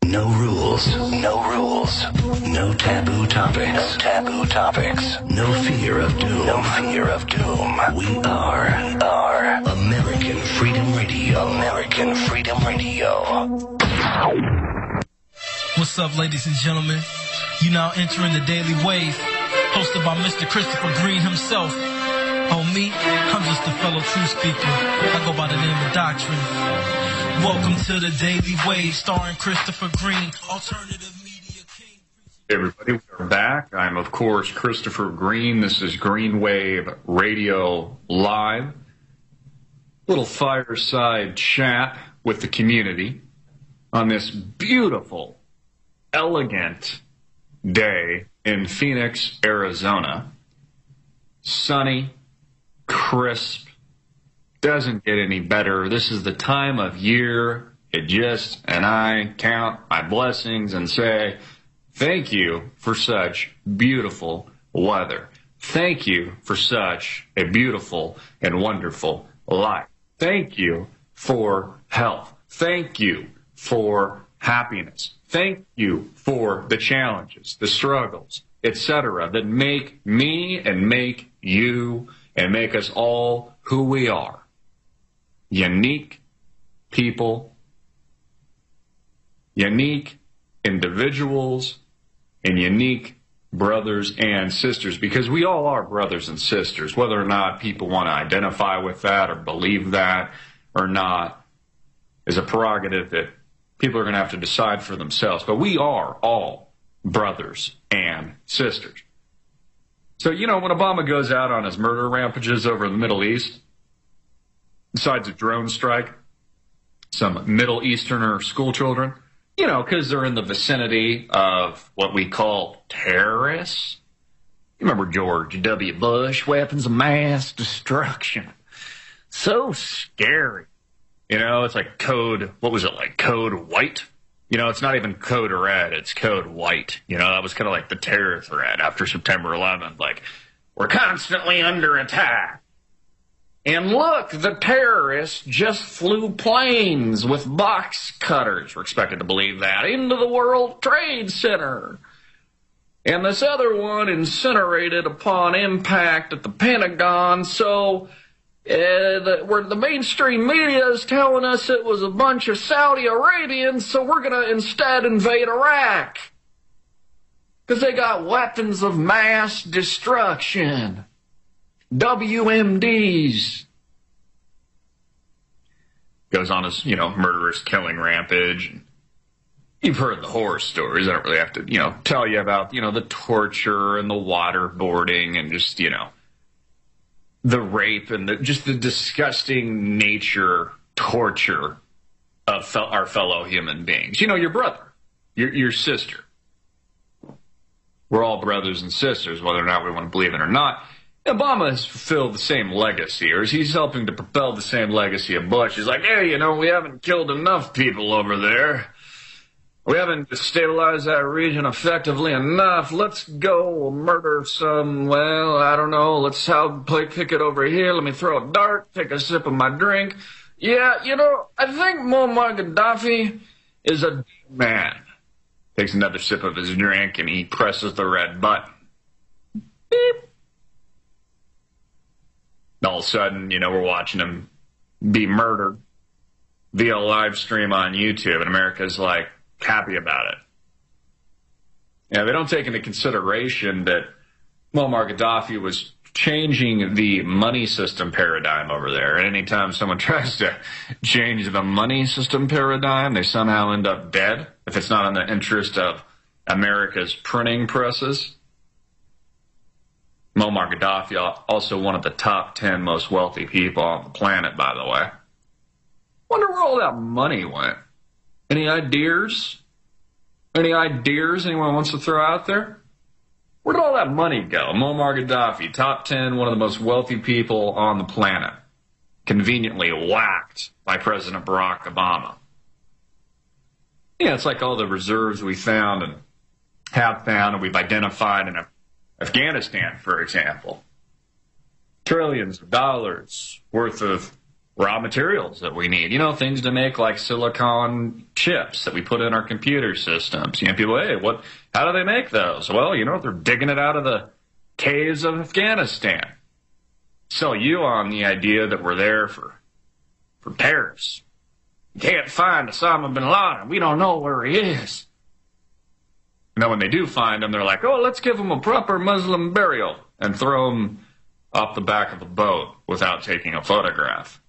No rules. No rules. No taboo topics. No taboo topics. No fear of doom. No fear of doom. We are American Freedom Radio. American Freedom Radio. What's up, ladies and gentlemen? You now entering the Daily Wave, hosted by Mr. Christopher Green himself. On me, I'm just a fellow truth speaker. I go by the name of Doctrine. Welcome to the Daily Wave, starring Christopher Green, alternative media king. Hey everybody, we're back. I'm, of course, Christopher Green. This is Green Wave Radio Live. Little fireside chat with the community on this beautiful, elegant day in Phoenix, Arizona. Sunny, crisp, doesn't get any better. This is the time of year and I count my blessings and say, thank you for such beautiful weather. Thank you for such a beautiful and wonderful life. Thank you for health. Thank you for happiness. Thank you for the challenges, the struggles, etc., that make me and make you and make us all who we are. Unique people, unique individuals, and unique brothers and sisters, because we all are brothers and sisters, whether or not people want to identify with that or believe that or not is a prerogative that people are going to have to decide for themselves. But we are all brothers and sisters. So, when Obama goes out on his murder rampages over the Middle East, besides a drone strike, some Middle Easterner school children, because they're in the vicinity of what we call terrorists. You remember George W. Bush, weapons of mass destruction. So scary. It's like code, what was it, like code white? It's not even code red, it's code white. That was kind of like the terror threat after September 11th. Like, we're constantly under attack. And look, the terrorists just flew planes with box cutters, we're expected to believe that, into the World Trade Center. And this other one incinerated upon impact at the Pentagon, so where the mainstream media is telling us it was a bunch of Saudi Arabians, so we're going to instead invade Iraq. Because they got weapons of mass destruction. WMDs. Goes on his, murderous killing rampage. You've heard the horror stories. I don't really have to, tell you about, the torture and the waterboarding and just, the rape and just the disgusting nature, torture of our fellow human beings. Your brother, your sister. We're all brothers and sisters, whether or not we want to believe it or not. Obama has fulfilled the same legacy, or he's helping to propel the same legacy of Bush. He's like, hey, we haven't killed enough people over there. We haven't destabilized that region effectively enough. Let's go murder some, I don't know, let's pick it over here. Let me throw a dart, take a sip of my drink. Yeah, I think Muammar Gaddafi is a man. Takes another sip of his drink, and he presses the red button. Beep. All of a sudden, we're watching him be murdered via a live stream on YouTube, and America's like happy about it. They don't take into consideration that Muammar Gaddafi was changing the money system paradigm over there. And anytime someone tries to change the money system paradigm, they somehow end up dead if it's not in the interest of America's printing presses. Muammar Gaddafi, also one of the top 10 most wealthy people on the planet, by the way. Wonder where all that money went. Any ideas? Any ideas anyone wants to throw out there? Where did all that money go? Muammar Gaddafi, top 10, one of the most wealthy people on the planet. Conveniently whacked by President Barack Obama. It's like all the reserves we found and have found and we've identified in Afghanistan, for example. Trillions of dollars worth of raw materials that we need, things to make like silicon chips that we put in our computer systems. People, hey, how do they make those? Well, they're digging it out of the caves of Afghanistan. Sell you on the idea that we're there for terrorists. You can't find Osama bin Laden. We don't know where he is. And then when they do find him, they're like, oh, let's give him a proper Muslim burial and throw him off the back of a boat without taking a photograph.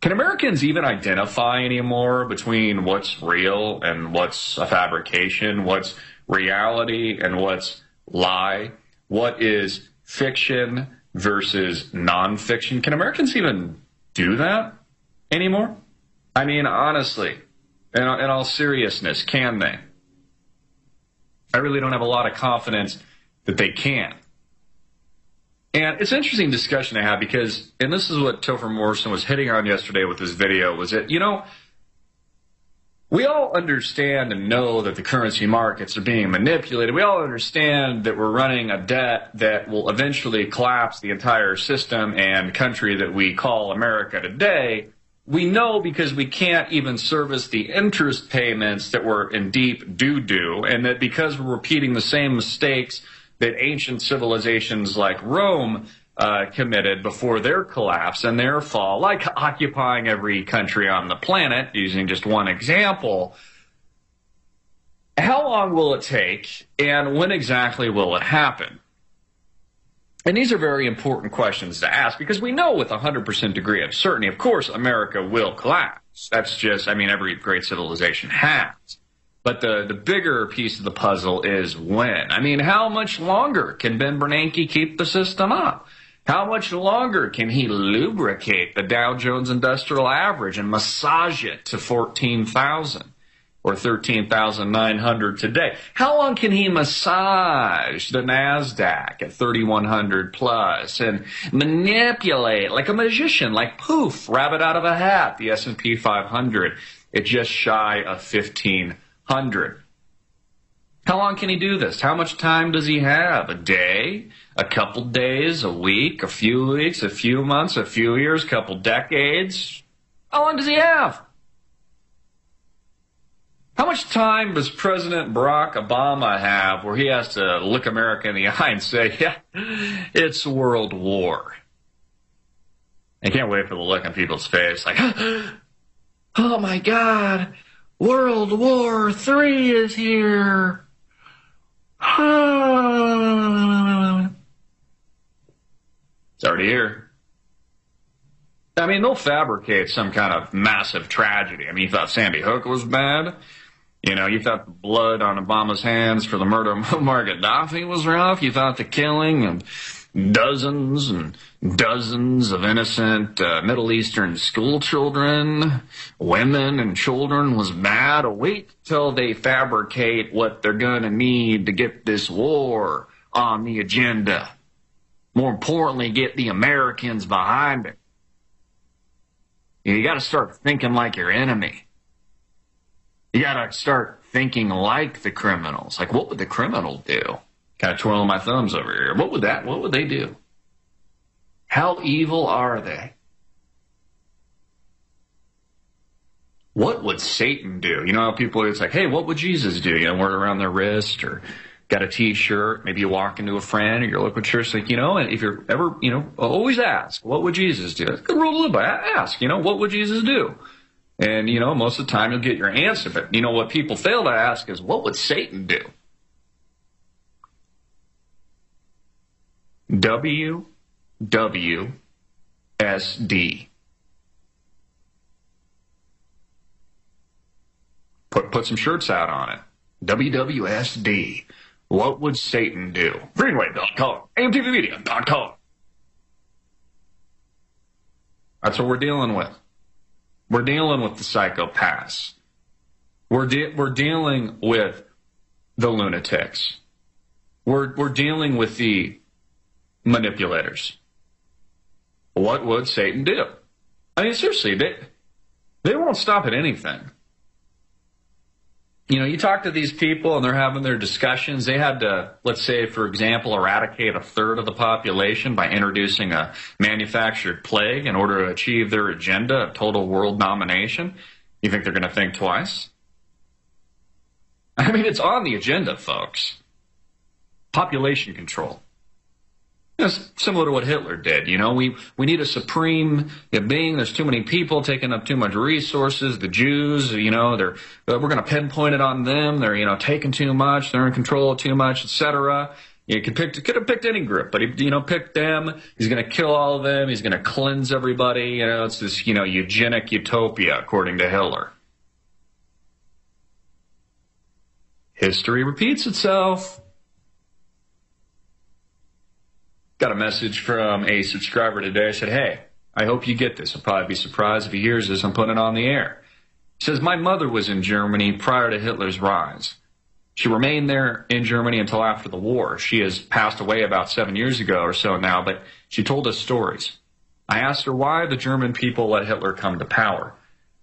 Can Americans even identify anymore between what's real and what's a fabrication, what's reality and what's lie, what is fiction versus nonfiction? Can Americans even do that anymore? I mean, honestly, in all seriousness, can they? I really don't have a lot of confidence that they can. And it's an interesting discussion to have because, and this is what Topher Morrison was hitting on yesterday with his video, was that, we all understand and know that the currency markets are being manipulated. We all understand that we're running a debt that will eventually collapse the entire system and country that we call America today. We know because we can't even service the interest payments that we're in deep doo-doo, and that because we're repeating the same mistakes that ancient civilizations like Rome committed before their collapse and their fall, like occupying every country on the planet, using just one example. How long will it take, and when exactly will it happen? And these are very important questions to ask because we know with 100% degree of certainty, of course, America will collapse. That's just, every great civilization has. But the bigger piece of the puzzle is when. How much longer can Ben Bernanke keep the system up? How much longer can he lubricate the Dow Jones Industrial Average and massage it to 14,000 or 13,900 today? How long can he massage the NASDAQ at 3,100 plus and manipulate like a magician, like poof, rabbit out of a hat, the S&P 500 at just shy of 1,500? How long can he do this? How much time does he have? A day? A couple days? A week? A few weeks? A few months? A few years? A couple decades? How long does he have? How much time does President Barack Obama have where he has to look America in the eye and say, yeah, it's World War? I can't wait for the look on people's face like, oh my God, World War III is here. It's already here. They'll fabricate some kind of massive tragedy. You thought Sandy Hook was bad? You thought the blood on Obama's hands for the murder of Muammar Gaddafi was rough? You thought the killing of dozens and dozens of innocent Middle Eastern school children, women and children was bad? Wait till they fabricate what they're going to need to get this war on the agenda. More importantly, get the Americans behind it. You got to start thinking like your enemy. You got to start thinking like the criminals. Like, what would the criminal do? Kind of twirling my thumbs over here. What would they do? How evil are they? What would Satan do? How people, it's like, hey, what would Jesus do? Wear it around their wrist or got a T-shirt. Maybe you walk into a friend or your local church, like, and if you're ever, always ask, what would Jesus do? That's a good rule to live by. Ask, what would Jesus do? And, most of the time you'll get your answer. But, what people fail to ask is, what would Satan do? WWSD. Put some shirts out on it. WWSD. What would Satan do? Greenway.com. AMTVmedia.com. That's what we're dealing with. We're dealing with the psychopaths. We're dealing with the lunatics. We're dealing with the manipulators. What would Satan do? Seriously, they won't stop at anything. You talk to these people and they're having their discussions. They had to, let's say, for example, eradicate a third of the population by introducing a manufactured plague in order to achieve their agenda of total world domination. You think they're going to think twice? I mean, it's on the agenda, folks. Population control. It's similar to what Hitler did. We need a supreme being. There's too many people taking up too much resources. The Jews, we're going to pinpoint it on them. They're, taking too much. They're in control of too much, etc. You could have picked any group, but he, picked them. He's going to kill all of them. He's going to cleanse everybody. It's this, eugenic utopia, according to Hitler. History repeats itself. Got a message from a subscriber today. I said, hey, I hope you get this. He'll probably be surprised if he hears this. I'm putting it on the air. He says, my mother was in Germany prior to Hitler's rise. She remained there in Germany until after the war. She has passed away about 7 years ago or so now, but she told us stories. I asked her why the German people let Hitler come to power.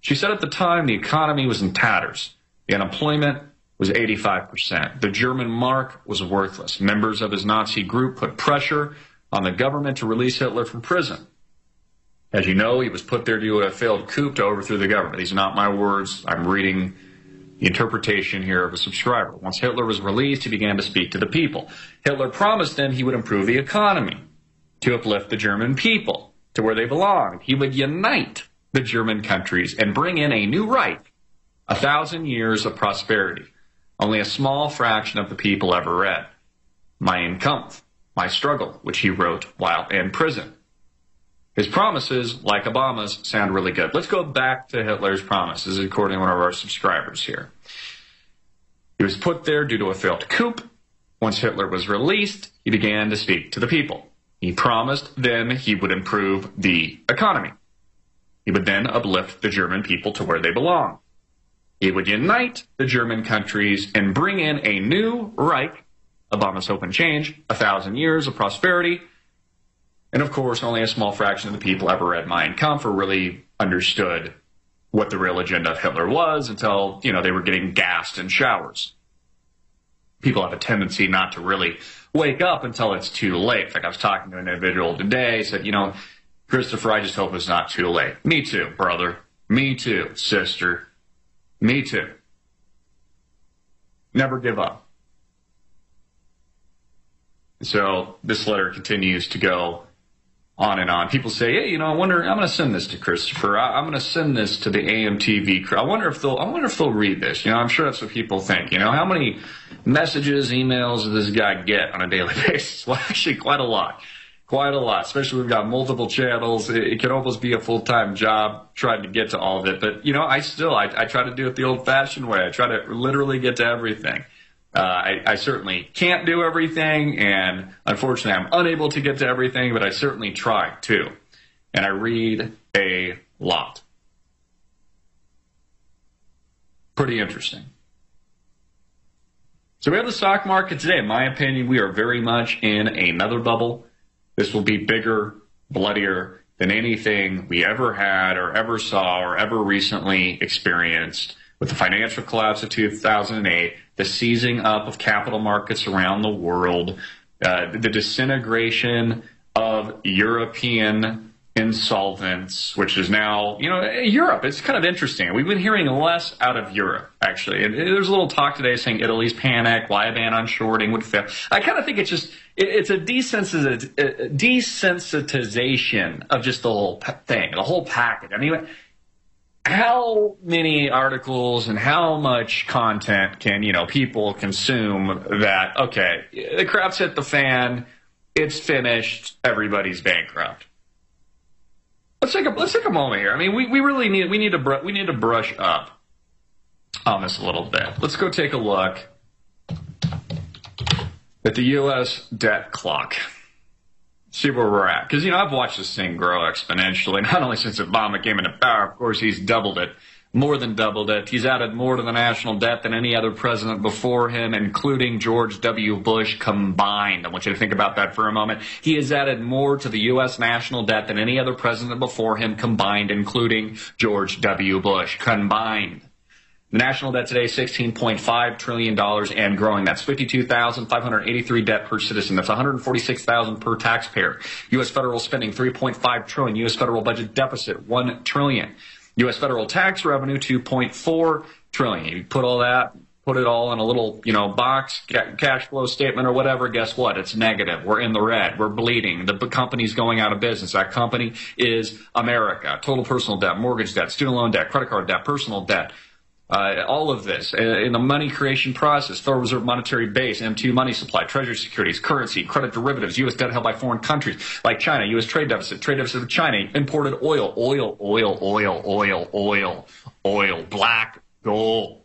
She said at the time the economy was in tatters. The unemployment was 85%. The German mark was worthless. Members of his Nazi group put pressure on the government to release Hitler from prison. As you know, he was put there to do a failed coup to overthrow the government. These are not my words. I'm reading the interpretation here of a subscriber. Once Hitler was released, he began to speak to the people. Hitler promised them he would improve the economy to uplift the German people to where they belonged. He would unite the German countries and bring in a new Reich, 1,000 years of prosperity. Only a small fraction of the people ever read Mein Kampf, My Struggle, which he wrote while in prison. His promises, like Obama's, sound really good. Let's go back to Hitler's promises, according to one of our subscribers here. He was put there due to a failed coup. Once Hitler was released, he began to speak to the people. He promised then he would improve the economy. He would then uplift the German people to where they belong. He would unite the German countries and bring in a new Reich, Obama's hope and change, 1,000 years of prosperity. And of course, only a small fraction of the people ever read Mein Kampf or really understood what the real agenda of Hitler was until, they were getting gassed in showers. People have a tendency not to really wake up until it's too late. In fact, I was talking to an individual today, said, Christopher, I just hope it's not too late. Me too, brother. Me too, sister. Me too. Never give up. So this letter continues to go on and on. People say, hey, I wonder, I'm going to send this to Christopher. I'm going to send this to the AMTV crew. I wonder if they'll read this. I'm sure that's what people think. How many messages, emails does this guy get on a daily basis? Well, actually, quite a lot. Quite a lot, especially we've got multiple channels. It can almost be a full-time job trying to get to all of it. But, I try to do it the old-fashioned way. I try to literally get to everything. I certainly can't do everything, and unfortunately I'm unable to get to everything, but I certainly try to. And I read a lot. Pretty interesting. So we have the stock market today. In my opinion, we are very much in another bubble. This will be bigger, bloodier than anything we ever had or ever saw or ever recently experienced. With the financial collapse of 2008, the seizing up of capital markets around the world, the disintegration of European insolvents, which is now, Europe. It's kind of interesting. We've been hearing less out of Europe, actually. And there's a little talk today saying Italy's panic, why a ban on shorting would fail. I kind of think it's just, it's a desensitization of just the whole thing, the whole package. I mean, how many articles and how much content can, people consume that, okay, the crap's hit the fan, it's finished, everybody's bankrupt. Let's take a moment here. I mean, we really need to brush up on this a little bit. Let's go take a look at the U.S. debt clock. See where we're at. Because, I've watched this thing grow exponentially, not only since Obama came into power. Of course, he's doubled it, more than doubled it. He's added more to the national debt than any other president before him, including George W. Bush combined. I want you to think about that for a moment. He has added more to the U.S. national debt than any other president before him combined, including George W. Bush combined. The national debt today, $16.5 trillion and growing. That's 52,583 debt per citizen. That's 146,000 per taxpayer. U.S. federal spending, $3.5 trillion. U.S. federal budget deficit, $1 trillion. U.S. federal tax revenue, $2.4 trillion. You put all that, put it all in a little, box, cash flow statement or whatever, guess what? It's negative. We're in the red. We're bleeding. The company's going out of business. That company is America. Total personal debt, mortgage debt, student loan debt, credit card debt, personal debt. All of this in the money creation process, Federal Reserve monetary base, M2 money supply, treasury securities, currency, credit derivatives, U.S. debt held by foreign countries like China, U.S. trade deficit with China, imported oil, black gold.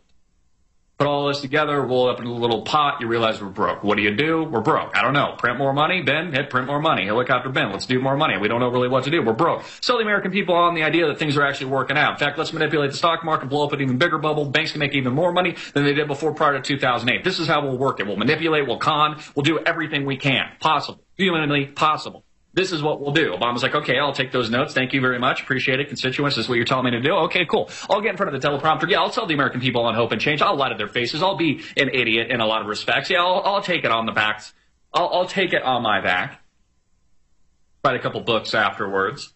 Put all this together, roll it up in a little pot, you realize we're broke. What do? We're broke. I don't know. Print more money? Ben, hit print more money. Helicopter Ben, let's do more money. We don't know really what to do. We're broke. Sell the American people on the idea that things are actually working out. In fact, let's manipulate the stock market, blow up an even bigger bubble. Banks can make even more money than they did before prior to 2008. This is how we'll work it. We'll manipulate, we'll con, we'll do everything we can. Possible. Humanly possible. This is what we'll do. Obama's like, okay, I'll take those notes. Thank you very much. Appreciate it. Constituents, this is what you're telling me to do. Okay, cool. I'll get in front of the teleprompter. Yeah, I'll tell the American people on hope and change. I'll lie to their faces. I'll be an idiot in a lot of respects. Yeah, I'll take it on the backs. I'll take it on my back. Write a couple books afterwards.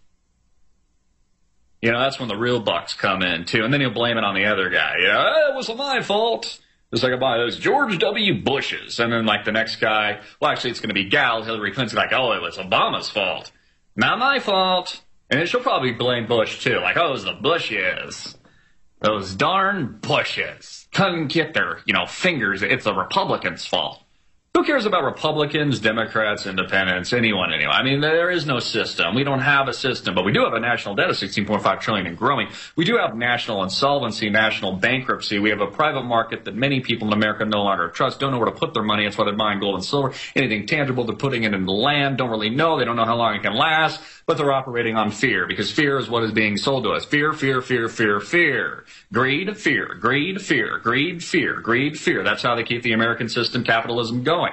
That's when the real bucks come in, too. And then you'll blame it on the other guy. It was my fault. It's like about those George W. Bushes. And then, the next guy, well, actually, it's going to be gal, Hillary Clinton, it was Obama's fault. Not my fault. And then she'll probably blame Bush, too. It was the Bushes. Those darn Bushes. Couldn't get their, fingers. It's the Republicans' fault. Who cares about Republicans, Democrats, Independents, anyone anyway? I mean, there is no system. We don't have a system, but we do have a national debt of $16.5 trillion and growing. We do have national insolvency, national bankruptcy. We have a private market that many people in America no longer trust, don't know where to put their money. That's why they're buying gold and silver. Anything tangible, they're putting it in the land, don't really know. They don't know how long it can last, but they're operating on fear because fear is what is being sold to us. Fear, fear, fear, fear, fear. Greed, fear, greed, fear, greed, fear, greed, fear. That's how they keep the American system, capitalism, going.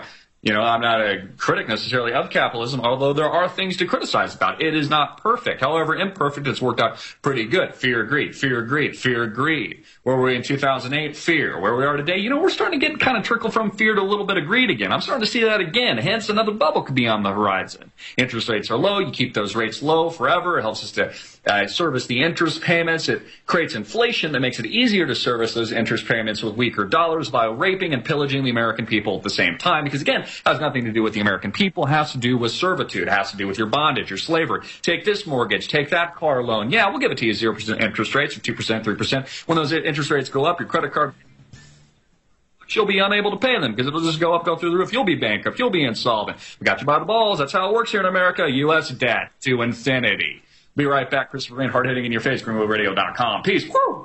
I'm not a critic necessarily of capitalism, although there are things to criticize about. It is not perfect. However imperfect, it's worked out pretty good. Fear, greed, fear, greed, fear, greed. Where were we in 2008? Fear. Where we are today? We're starting to get kind of trickle from fear to a little bit of greed again. I'm starting to see that again. Hence, another bubble could be on the horizon. Interest rates are low. You keep those rates low forever. It helps us to service the interest payments. It creates inflation that makes it easier to service those interest payments with weaker dollars by raping and pillaging the American people at the same time. Because again, it has nothing to do with the American people. It has to do with servitude. It has to do with your bondage, your slavery. Take this mortgage. Take that car loan. Yeah, we'll give it to you 0% interest rates or 2%, 3%. When those interest rates go up, your credit card, you'll be unable to pay them because it'll just go through the roof. You'll be bankrupt. You'll be insolvent. We got you by the balls. That's how it works here in America. U.S. debt to infinity. Be right back. Christopher Green, hard hitting in your face, greenwaveradio.com. Peace. Woo!